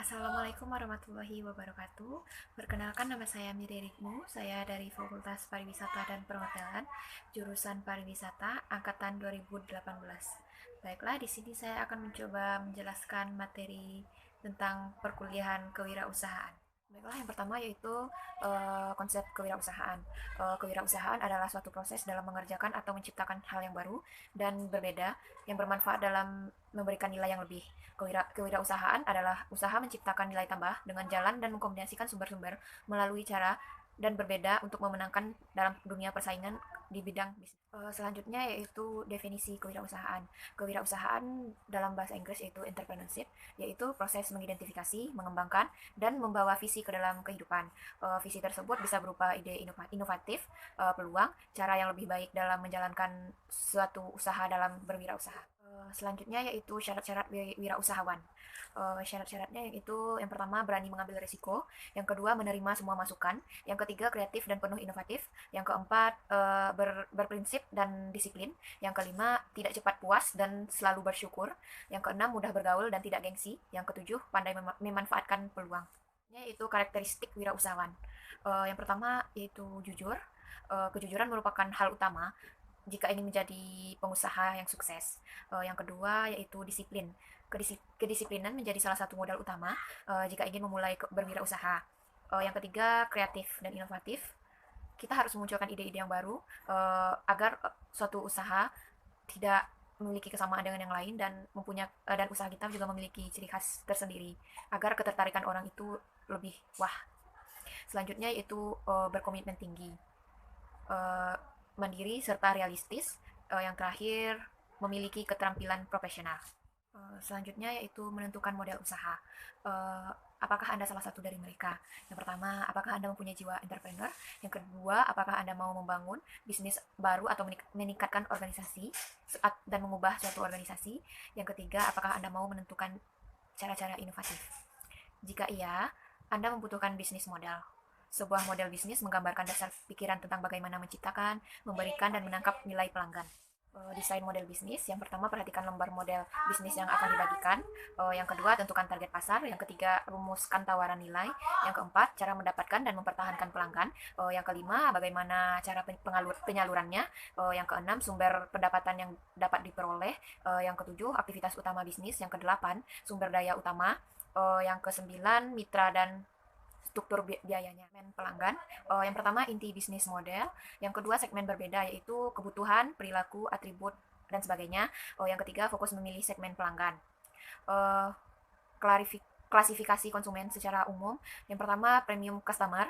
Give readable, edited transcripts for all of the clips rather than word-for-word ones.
Assalamualaikum warahmatullahi wabarakatuh. Perkenalkan, nama saya Miri Rikmu. Saya dari Fakultas Pariwisata dan Perhotelan, jurusan Pariwisata angkatan 2018. Baiklah, di sini saya akan mencoba menjelaskan materi tentang perkuliahan kewirausahaan. Baiklah, yang pertama yaitu konsep kewirausahaan. Kewirausahaan adalah suatu proses dalam mengerjakan atau menciptakan hal yang baru dan berbeda yang bermanfaat dalam memberikan nilai yang lebih. Kewirausahaan adalah usaha menciptakan nilai tambah dengan jalan dan mengkombinasikan sumber-sumber melalui cara dan berbeda untuk memenangkan dalam dunia persaingan di bidang bisnis. Selanjutnya yaitu definisi kewirausahaan. Kewirausahaan dalam bahasa Inggris yaitu entrepreneurship, yaitu proses mengidentifikasi, mengembangkan, dan membawa visi ke dalam kehidupan. Visi tersebut bisa berupa ide inovatif, peluang, cara yang lebih baik dalam menjalankan suatu usaha dalam berwirausaha. Selanjutnya yaitu syarat-syarat wirausahawan. Syarat-syaratnya yaitu yang pertama berani mengambil risiko, yang kedua menerima semua masukan, yang ketiga kreatif dan penuh inovatif, yang keempat berprinsip dan disiplin, yang kelima tidak cepat puas dan selalu bersyukur, yang keenam mudah bergaul dan tidak gengsi, yang ketujuh pandai memanfaatkan peluang. Yaitu karakteristik wirausahawan. Yang pertama yaitu jujur. Kejujuran merupakan hal utama jika ingin menjadi pengusaha yang sukses. Yang kedua yaitu disiplin. Kedisiplinan menjadi salah satu modal utama jika ingin memulai berwirausaha. Yang ketiga kreatif dan inovatif. Kita harus memunculkan ide-ide yang baru agar suatu usaha tidak memiliki kesamaan dengan yang lain dan dan usaha kita juga memiliki ciri khas tersendiri agar ketertarikan orang itu lebih wah. Selanjutnya yaitu berkomitmen tinggi, uh, mandiri serta realistis. Yang terakhir memiliki keterampilan profesional. Selanjutnya yaitu menentukan model usaha. Apakah Anda salah satu dari mereka? Yang pertama, apakah Anda mempunyai jiwa entrepreneur? Yang kedua, apakah Anda mau membangun bisnis baru atau meningkatkan organisasi dan mengubah suatu organisasi? Yang ketiga, apakah Anda mau menentukan cara-cara inovatif? Jika iya, Anda membutuhkan bisnis model. Sebuah model bisnis menggambarkan dasar pikiran tentang bagaimana menciptakan, memberikan, dan menangkap nilai pelanggan. Desain model bisnis. Yang pertama, perhatikan lembar model bisnis yang akan dibagikan. Yang kedua, tentukan target pasar. Yang ketiga, rumuskan tawaran nilai. Yang keempat, cara mendapatkan dan mempertahankan pelanggan. Yang kelima, bagaimana cara penyalurannya. Yang keenam, sumber pendapatan yang dapat diperoleh. Yang ketujuh, aktivitas utama bisnis. Yang kedelapan, sumber daya utama. Yang kesembilan, mitra dan struktur biayanya. Segmen pelanggan. Yang pertama inti bisnis model, yang kedua segmen berbeda yaitu kebutuhan, perilaku, atribut dan sebagainya. Yang ketiga fokus memilih segmen pelanggan. Uh, Klasifikasi konsumen secara umum. Yang pertama premium customer,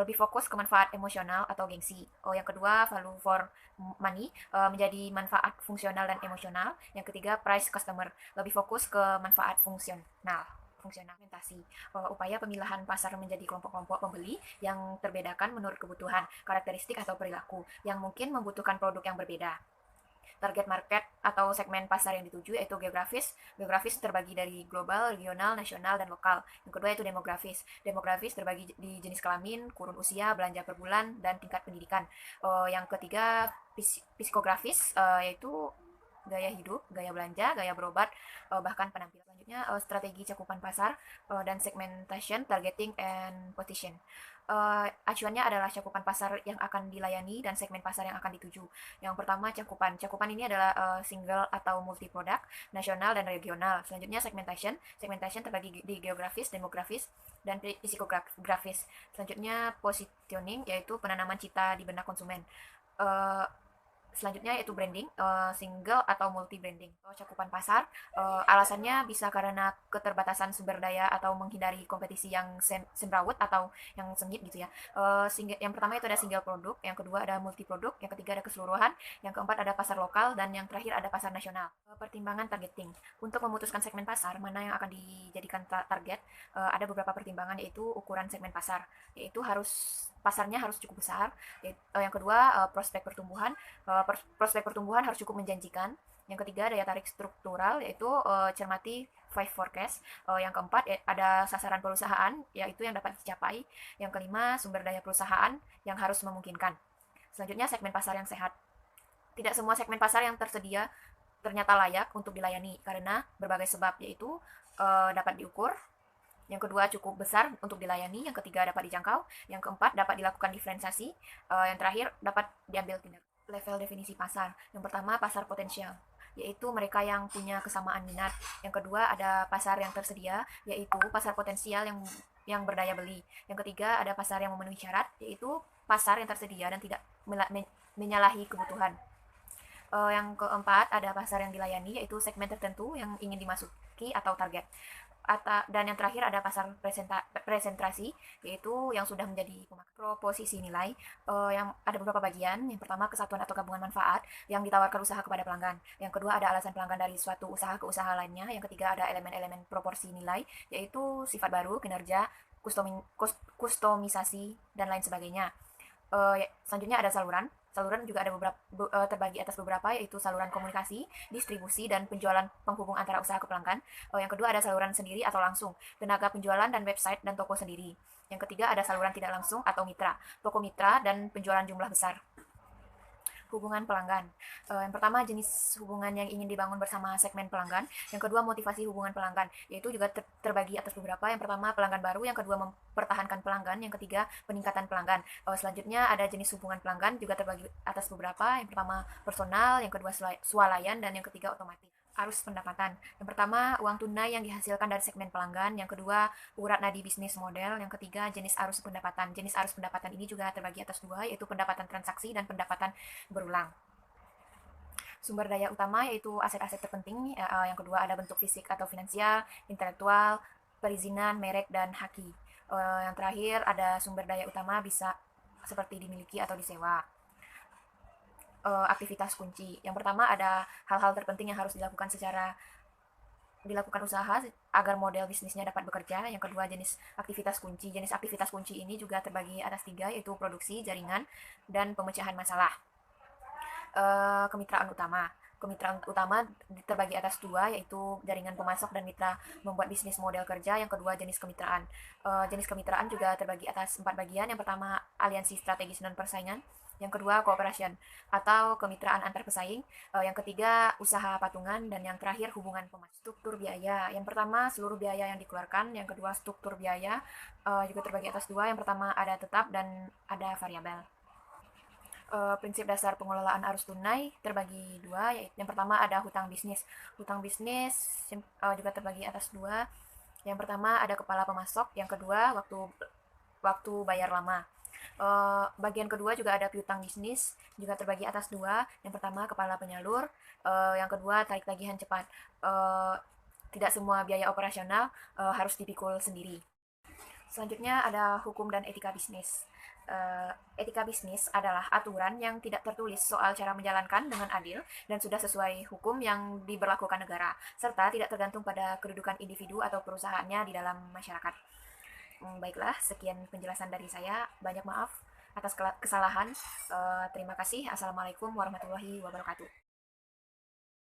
lebih fokus ke manfaat emosional atau gengsi. Yang kedua value for money, menjadi manfaat fungsional dan emosional. Yang ketiga price customer, lebih fokus ke manfaat fungsionalimentasi. Upaya pemilahan pasar menjadi kelompok-kelompok pembeli yang terbedakan menurut kebutuhan, karakteristik atau perilaku yang mungkin membutuhkan produk yang berbeda. Target market atau segmen pasar yang dituju yaitu geografis. Geografis terbagi dari global, regional, nasional, dan lokal. Yang kedua yaitu demografis. Demografis terbagi di jenis kelamin, kurun usia, belanja per bulan, dan tingkat pendidikan. Yang ketiga psikografis, yaitu gaya hidup, gaya belanja, gaya berobat, bahkan penampilan. Selanjutnya strategi cakupan pasar dan segmentation, targeting and position. Acuannya adalah cakupan pasar yang akan dilayani dan segmen pasar yang akan dituju. Yang pertama cakupan. Cakupan ini adalah single atau multi produk, nasional dan regional. Selanjutnya segmentation. Segmentation terbagi di geografis, demografis, dan psikografis. Selanjutnya positioning, yaitu penanaman cita di benak konsumen. Selanjutnya yaitu branding, single atau multi branding. Cakupan pasar, alasannya bisa karena keterbatasan sumber daya atau menghindari kompetisi yang semrawut atau yang sengit gitu ya. Yang pertama itu ada single produk, yang kedua ada multi produk, yang ketiga ada keseluruhan, yang keempat ada pasar lokal, dan yang terakhir ada pasar nasional. Pertimbangan targeting. Untuk memutuskan segmen pasar, mana yang akan dijadikan target, ada beberapa pertimbangan yaitu ukuran segmen pasar, yaitu pasarnya harus cukup besar. Yang kedua prospek pertumbuhan. Prospek pertumbuhan harus cukup menjanjikan. Yang ketiga daya tarik struktural, yaitu cermati five forecast. Yang keempat ada sasaran perusahaan, yaitu yang dapat dicapai. Yang kelima sumber daya perusahaan yang harus memungkinkan. Selanjutnya segmen pasar yang sehat. Tidak semua segmen pasar yang tersedia ternyata layak untuk dilayani karena berbagai sebab, yaitu dapat diukur, Yang kedua, cukup besar untuk dilayani. Yang ketiga, dapat dijangkau. Yang keempat, dapat dilakukan diferensiasi. Yang terakhir, dapat diambil tindak. Level definisi pasar. Yang pertama, pasar potensial, yaitu mereka yang punya kesamaan minat. Yang kedua, ada pasar yang tersedia, yaitu pasar potensial yang berdaya beli. Yang ketiga, ada pasar yang memenuhi syarat, yaitu pasar yang tersedia dan tidak menyalahi kebutuhan. Yang keempat, ada pasar yang dilayani, yaitu segmen tertentu yang ingin dimasuki atau target. Dan yang terakhir ada pasar presentasi, yaitu yang sudah menjadi pemakai. Proposisi nilai, yang ada beberapa bagian. Yang pertama, kesatuan atau gabungan manfaat yang ditawarkan usaha kepada pelanggan. Yang kedua, ada alasan pelanggan dari suatu usaha ke usaha lainnya. Yang ketiga, ada elemen-elemen proporsi nilai, yaitu sifat baru, kinerja, kustomisasi, dan lain sebagainya. Selanjutnya ada saluran. Saluran juga ada terbagi atas beberapa, yaitu saluran komunikasi, distribusi, dan penjualan penghubung antara usaha ke pelanggan. Yang kedua ada saluran sendiri atau langsung, tenaga penjualan dan website dan toko sendiri. Yang ketiga ada saluran tidak langsung atau mitra, toko mitra dan penjualan jumlah besar. Hubungan pelanggan. Yang pertama, jenis hubungan yang ingin dibangun bersama segmen pelanggan. Yang kedua, motivasi hubungan pelanggan, yaitu juga terbagi atas beberapa. Yang pertama, pelanggan baru. Yang kedua, mempertahankan pelanggan. Yang ketiga, peningkatan pelanggan. Selanjutnya, ada jenis hubungan pelanggan, juga terbagi atas beberapa. Yang pertama, personal. Yang kedua, swalayan. Dan yang ketiga, otomatis. Arus pendapatan. Yang pertama, uang tunai yang dihasilkan dari segmen pelanggan. Yang kedua, urat nadi bisnis model. Yang ketiga, jenis arus pendapatan. Jenis arus pendapatan ini juga terbagi atas dua, yaitu pendapatan transaksi dan pendapatan berulang. Sumber daya utama yaitu aset-aset terpenting. Yang kedua ada bentuk fisik atau finansial, intelektual, perizinan, merek, dan haki. Yang terakhir ada sumber daya utama bisa seperti dimiliki atau disewa. Aktivitas kunci. Yang pertama ada hal-hal terpenting yang harus dilakukan usaha agar model bisnisnya dapat bekerja. Yang kedua, jenis aktivitas kunci. Jenis aktivitas kunci ini juga terbagi atas tiga, yaitu produksi, jaringan, dan pemecahan masalah. Kemitraan utama. Kemitraan utama terbagi atas dua, yaitu jaringan pemasok dan mitra membuat bisnis model kerja. Yang kedua, jenis kemitraan. Jenis kemitraan juga terbagi atas 4 bagian. Yang pertama, aliansi strategis non persaingan. Yang kedua, cooperation atau kemitraan antar pesaing. Yang ketiga, usaha patungan. Dan yang terakhir, hubungan pemasok. Struktur biaya. Yang pertama, seluruh biaya yang dikeluarkan. Yang kedua, struktur biaya juga terbagi atas dua. Yang pertama, ada tetap dan ada variabel. Prinsip dasar pengelolaan arus tunai terbagi dua, yaitu yang pertama ada hutang bisnis. Hutang bisnis juga terbagi atas dua. Yang pertama ada kepala pemasok, yang kedua waktu bayar lama. Bagian kedua juga ada piutang bisnis, juga terbagi atas dua. Yang pertama kepala penyalur, yang kedua tarik tagihan cepat. Tidak semua biaya operasional harus dipikul sendiri. Selanjutnya ada hukum dan etika bisnis. Etika bisnis adalah aturan yang tidak tertulis soal cara menjalankan dengan adil dan sudah sesuai hukum yang diberlakukan negara, serta tidak tergantung pada kedudukan individu atau perusahaannya di dalam masyarakat. Baiklah, sekian penjelasan dari saya. Banyak maaf atas kesalahan. Terima kasih. Assalamualaikum warahmatullahi wabarakatuh.